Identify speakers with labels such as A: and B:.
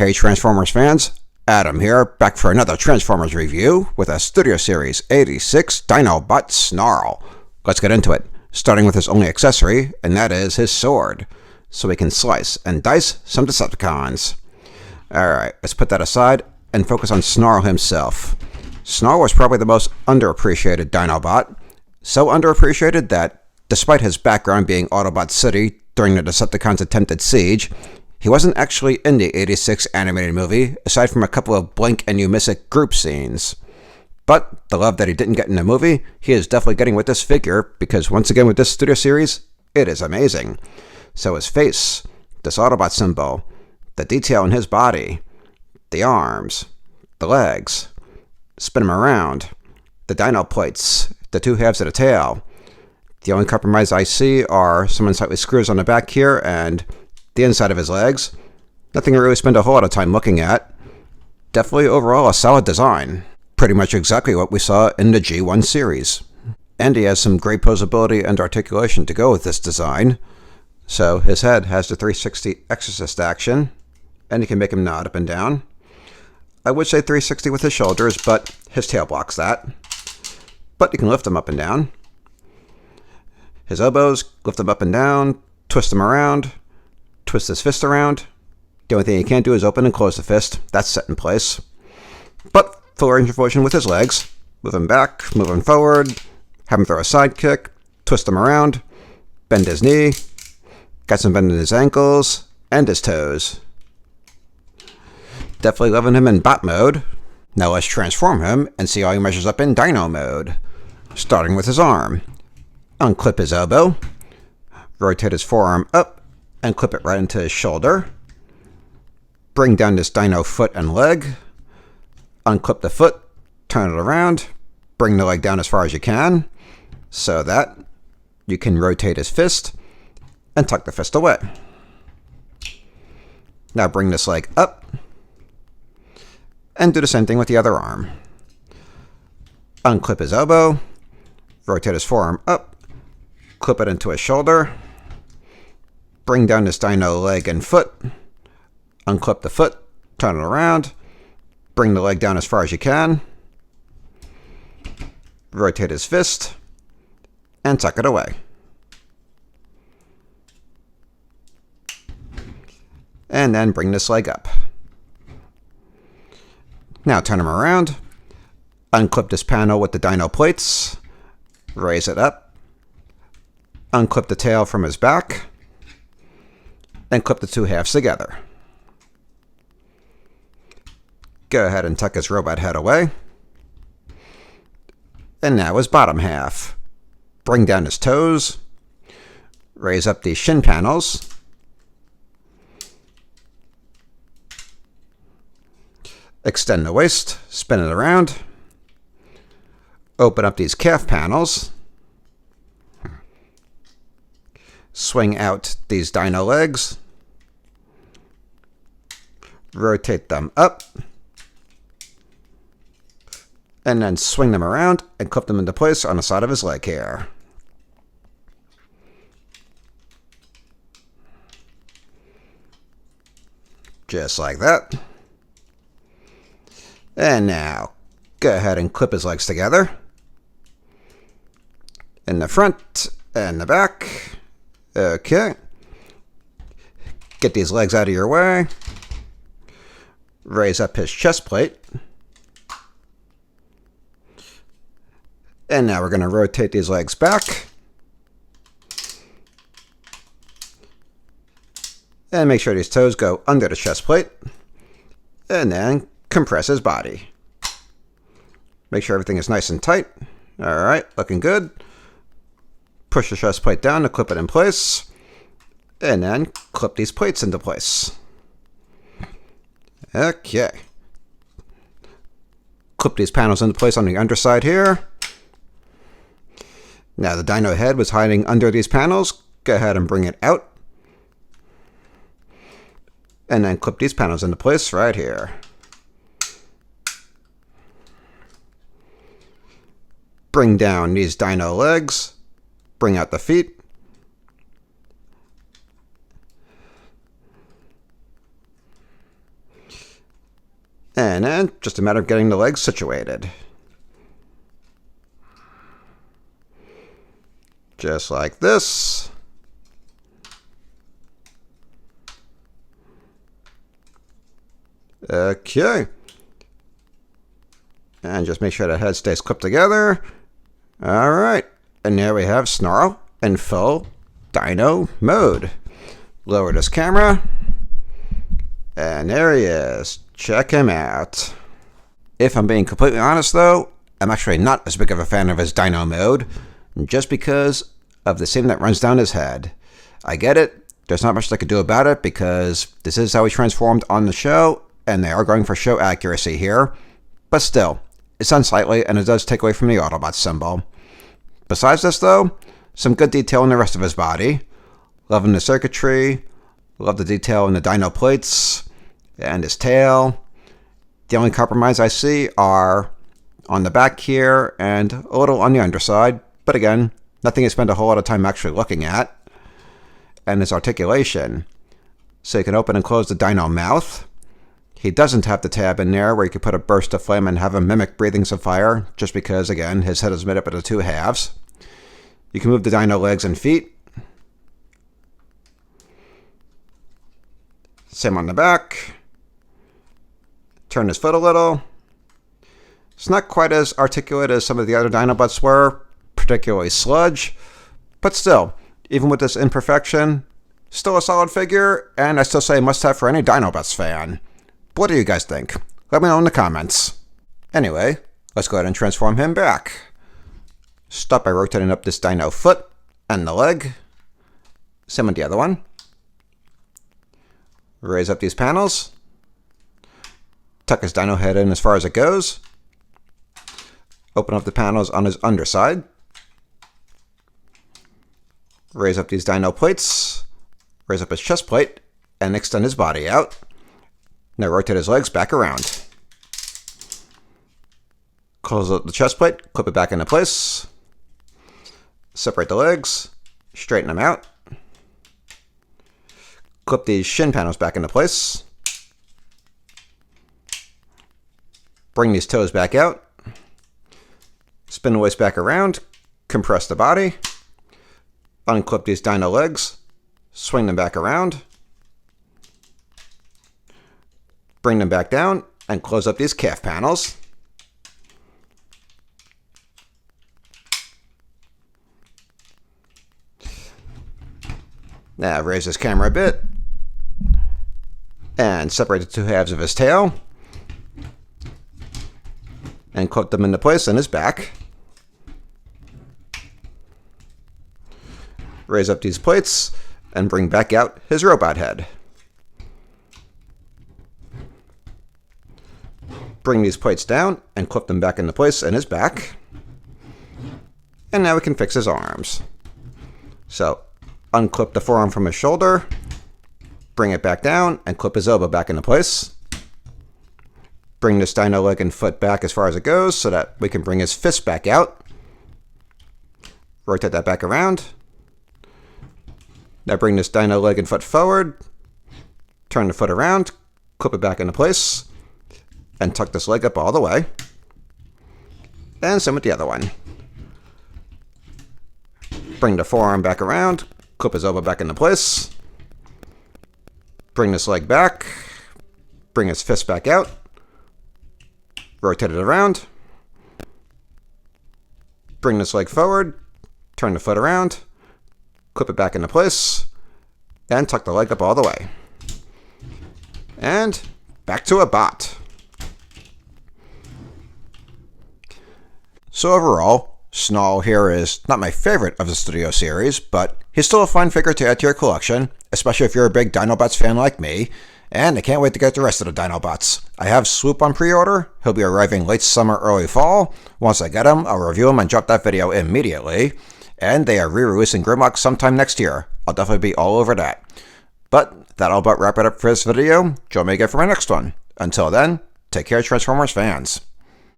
A: Hey Transformers fans, Adam here, back for another Transformers review with a Studio Series 86 Dinobot SNARL. Let's get into it, starting with his only accessory, and that is his sword, so we can slice and dice some Decepticons. Alright, let's put that aside and focus on SNARL himself. SNARL was probably the most underappreciated Dinobot, so underappreciated that, despite his background being Autobot City during the Decepticons' attempted siege, he wasn't actually in the 86 animated movie, aside from a couple of blink and you miss it group scenes. But the love that he didn't get in the movie, he is definitely getting with this figure, because once again with this Studio Series, it is amazing. So his face, this Autobot symbol, the detail in his body, the arms, the legs, spin him around, the dino plates, the two halves of the tail. The only compromise I see are some unsightly screws on the back here and the inside of his legs. Nothing to really spend a whole lot of time looking at. Definitely overall a solid design. Pretty much exactly what we saw in the G1 series. And he has some great posability and articulation to go with this design. So his head has the 360 Exorcist action, and you can make him nod up and down. I would say 360 with his shoulders, but his tail blocks that. But you can lift him up and down. His elbows, lift them up and down, twist them around, twist his fist around. The only thing he can't do is open and close the fist. That's set in place. But full range of motion with his legs. Move him back, move him forward, have him throw a side kick, twist him around, bend his knee, got some bend in his ankles, and his toes. Definitely loving him in bot mode. Now let's transform him and see how he measures up in dino mode. Starting with his arm. Unclip his elbow, rotate his forearm up, and clip it right into his shoulder. Bring down this dino foot and leg. Unclip the foot, turn it around, bring the leg down as far as you can, so that you can rotate his fist and tuck the fist away. Now bring this leg up, and do the same thing with the other arm. Unclip his elbow, rotate his forearm up, clip it into his shoulder, bring down this dino leg and foot, unclip the foot, turn it around, bring the leg down as far as you can, rotate his fist, and tuck it away. And then bring this leg up. Now turn him around, unclip this panel with the dino plates, raise it up, unclip the tail from his back, and clip the two halves together. Go ahead and tuck his robot head away. And now his bottom half. Bring down his toes, raise up these shin panels, extend the waist, spin it around, open up these calf panels, swing out these dino legs, rotate them up, and then swing them around and clip them into place on the side of his leg here. Just like that. And now, go ahead and clip his legs together. In the front and the back. Okay. Get these legs out of your way. Raise up his chest plate. And now we're going to rotate these legs back. And make sure these toes go under the chest plate. And then compress his body. Make sure everything is nice and tight. Alright, looking good. Push the chest plate down to clip it in place. And then clip these plates into place. Okay. Clip these panels into place on the underside here. Now the dino head was hiding under these panels. Go ahead and bring it out. And then clip these panels into place right here. Bring down these dino legs. Bring out the feet. And then just a matter of getting the legs situated. Just like this. Okay. And just make sure the head stays clipped together. Alright. And there we have Snarl in full dino mode. Lower this camera. And there he is. Check him out. If I'm being completely honest though, I'm actually not as big of a fan of his dino mode, just because of the seam that runs down his head. I get it. There's not much they could do about it because this is how he transformed on the show, and they are going for show accuracy here. But still, it's unsightly and it does take away from the Autobot symbol. Besides this though, some good detail in the rest of his body. Loving the circuitry. Love the detail in the dino plates and his tail. The only compromise I see are on the back here and a little on the underside. But again, nothing I spend a whole lot of time actually looking at. And his articulation. So you can open and close the dino mouth. He doesn't have the tab in there where you could put a burst of flame and have him mimic breathings of fire, just because, again, his head is made up of the two halves. You can move the dino legs and feet. Same on the back. Turn his foot a little. It's not quite as articulate as some of the other Dinobots were, particularly Sludge, but still, even with this imperfection, still a solid figure, and I still say must-have for any Dinobots fan. What do you guys think? Let me know in the comments. Anyway, let's go ahead and transform him back. Start by rotating up this dino foot and the leg. Same with the other one. Raise up these panels. Tuck his dino head in as far as it goes. Open up the panels on his underside. Raise up these dino plates. Raise up his chest plate and extend his body out. Now rotate his legs back around. Close up the chest plate, clip it back into place. Separate the legs, straighten them out. Clip these shin panels back into place. Bring these toes back out. Spin the waist back around. Compress the body. Unclip these dino legs. Swing them back around. Bring them back down and close up these calf panels. Now raise this camera a bit and separate the two halves of his tail and clip them into place in his back. Raise up these plates and bring back out his robot head. Bring these plates down and clip them back into place in his back. And now we can fix his arms. So, unclip the forearm from his shoulder, bring it back down, and clip his elbow back into place. Bring this dino leg and foot back as far as it goes so that we can bring his fist back out. Rotate that back around. Now bring this dino leg and foot forward, turn the foot around, clip it back into place, and tuck this leg up all the way. And same with the other one. Bring the forearm back around, clip his elbow back into place. Bring this leg back, bring his fist back out, rotate it around. Bring this leg forward, turn the foot around, clip it back into place, and tuck the leg up all the way. And back to a bot. So overall, SNARL here is not my favorite of the Studio Series, but he's still a fun figure to add to your collection, especially if you're a big Dinobots fan like me, and I can't wait to get the rest of the Dinobots. I have Swoop on pre-order. He'll be arriving late summer, early fall. Once I get him, I'll review him and drop that video immediately. And they are re-releasing Grimlock sometime next year. I'll definitely be all over that. But that'll about wrap it up for this video. Join me again for my next one. Until then, take care, Transformers fans.